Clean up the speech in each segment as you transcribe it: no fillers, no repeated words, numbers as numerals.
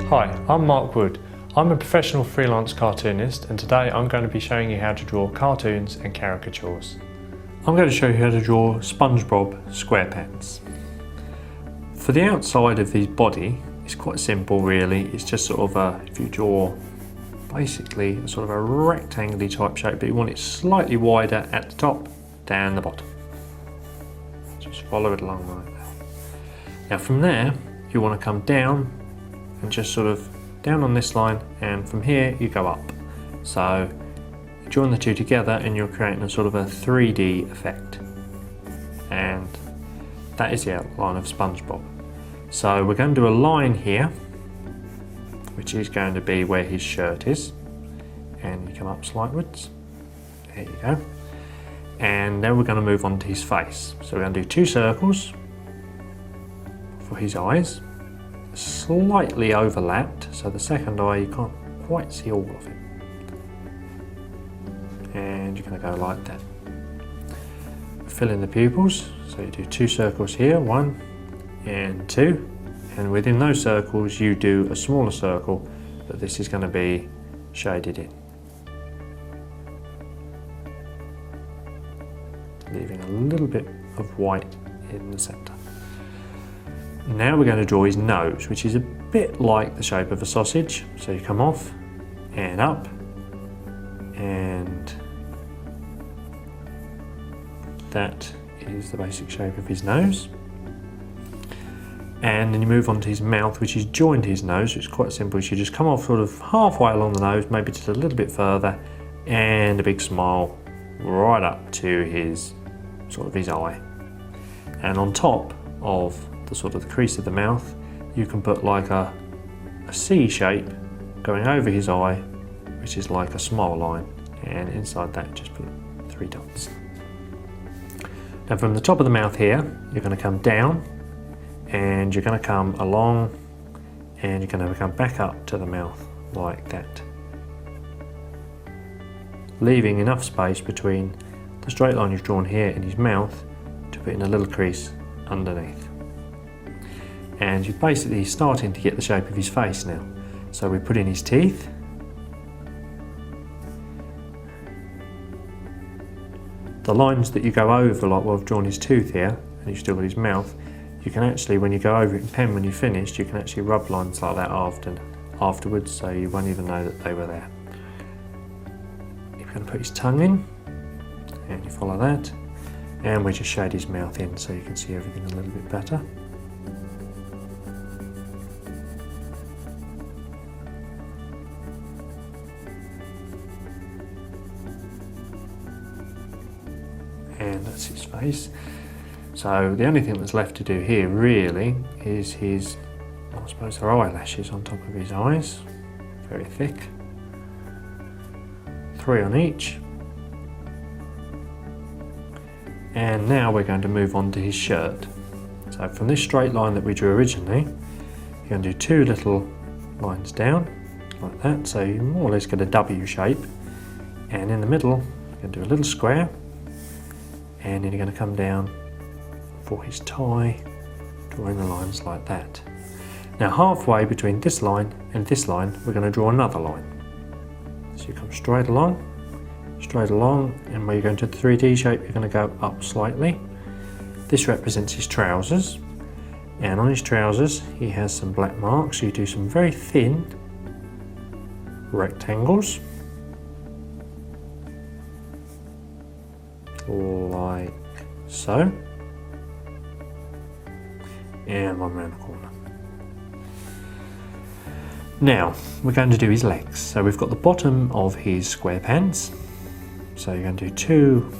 Hi, I'm Mark Wood. I'm a professional freelance cartoonist and today I'm going to be showing you how to draw cartoons and caricatures. I'm going to show you how to draw SpongeBob SquarePants. For the outside of his body, it's quite simple really. It's just sort of if you draw basically a sort of a rectangular type shape, but you want it slightly wider at the top, down the bottom. Just follow it along like that. Now from there, you want to come down and just sort of down on this line, and from here you go up. So you join the two together and you're creating a sort of a 3D effect. And that is the outline of SpongeBob. So we're going to do a line here, which is going to be where his shirt is. And you come up slightwards. There you go. And then we're going to move on to his face. So we're going to do 2 circles for his eyes. Slightly overlapped, so the second eye you can't quite see all of it. And you're going to go like that. Fill in the pupils, so you do 2 circles here, 1 and 2, and within those circles you do a smaller circle that this is going to be shaded in, leaving a little bit of white in the centre. Now we're going to draw his nose, which is a bit like the shape of a sausage. So you come off and up, and that is the basic shape of his nose. And then you move on to his mouth, which is joined to his nose. It's quite simple. So you just come off sort of halfway along the nose, maybe just a little bit further, and a big smile right up to his sort of his eye. And on top of the sort of the crease of the mouth, you can put like a C shape going over his eye, which is like a smile line, and inside that just put 3 dots. Now from the top of the mouth here, you're going to come down and you're going to come along and you're going to come back up to the mouth like that, leaving enough space between the straight line you've drawn here in his mouth to put in a little crease underneath. And you're basically starting to get the shape of his face now. So we put in his teeth. The lines that you go over, like I've drawn his tooth here, and you've still got his mouth, you can actually, when you go over it in pen when you're finished, you can actually rub lines like that afterwards, so you won't even know that they were there. You're going to put his tongue in, and you follow that, and we just shade his mouth in so you can see everything a little bit better. And that's his face. So the only thing that's left to do here really is his, I suppose they're eyelashes on top of his eyes, very thick, 3 on each. And now we're going to move on to his shirt. So from this straight line that we drew originally, you're going to do 2 little lines down like that, so you more or less get a W shape, and in the middle you're going to do a little square, and then you're going to come down for his tie, drawing the lines like that. Now halfway between this line and this line, we're going to draw another line. So you come straight along, and where you're going to the 3D shape, you're going to go up slightly. This represents his trousers, and on his trousers he has some black marks, so you do some very thin rectangles, like so, and one round the corner. Now we're going to do his legs. So we've got the bottom of his square pants, so you're going to do 2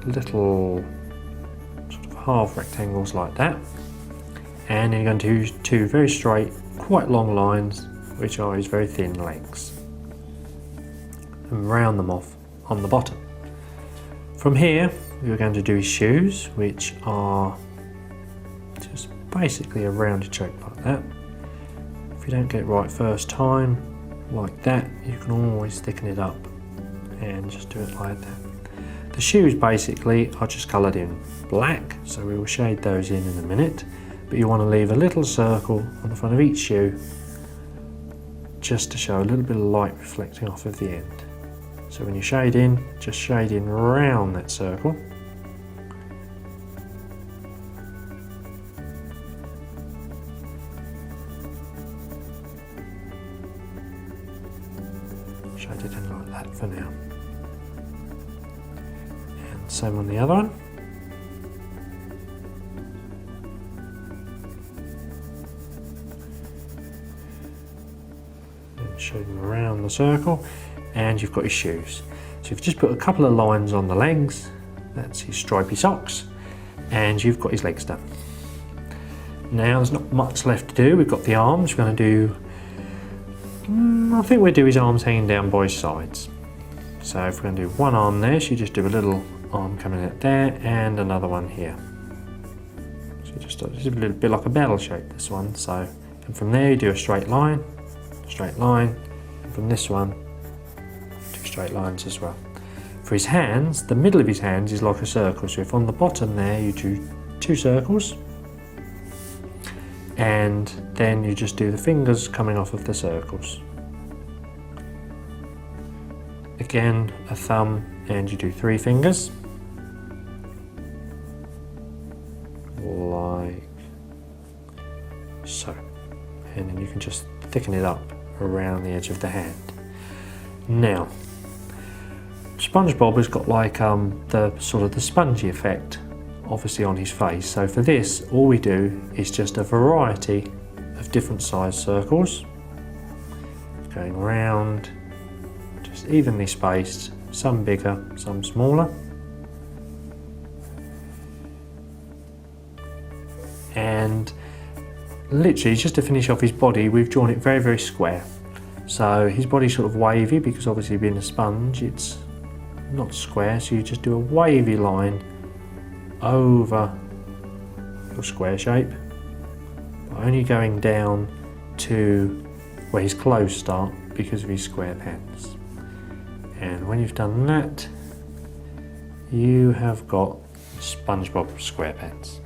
little sort of half rectangles like that, and then you're going to do 2 very straight, quite long lines, which are his very thin legs, and round them off on the bottom. From here, we're going to do his shoes, which are just basically a rounded shape like that. If you don't get it right first time, like that, you can always thicken it up and just do it like that. The shoes basically are just coloured in black, so we will shade those in a minute, but you want to leave a little circle on the front of each shoe just to show a little bit of light reflecting off of the end. So when you shade in, just shade in round that circle. Shade it in like that for now. And same on the other one. Shade them around the circle, and you've got his shoes. So you've just put a couple of lines on the legs, that's his stripy socks, and you've got his legs done. Now there's not much left to do. We've got the arms. We're going to do, I think we'll do his arms hanging down by his sides. So if we're going to do one arm there, so you just do a little arm coming out there and another one here. So just a little bit like a bell shape, this one. So, and from there you do a straight line, and from this one, 2 straight lines as well. For his hands, the middle of his hands is like a circle, so if on the bottom there you do 2 circles, and then you just do the fingers coming off of the circles. Again, a thumb, and you do 3 fingers, like so, and then you can just thicken it up around the edge of the hand. Now, SpongeBob has got like the sort of the spongy effect obviously on his face, so for this all we do is just a variety of different size circles going round, just evenly spaced, some bigger, some smaller, and literally just to finish off his body we've drawn it very, very square. So his body's sort of wavy because obviously being a sponge it's not square, so you just do a wavy line over your square shape, but only going down to where his clothes start because of his square pants. And when you've done that, you have got SpongeBob SquarePants.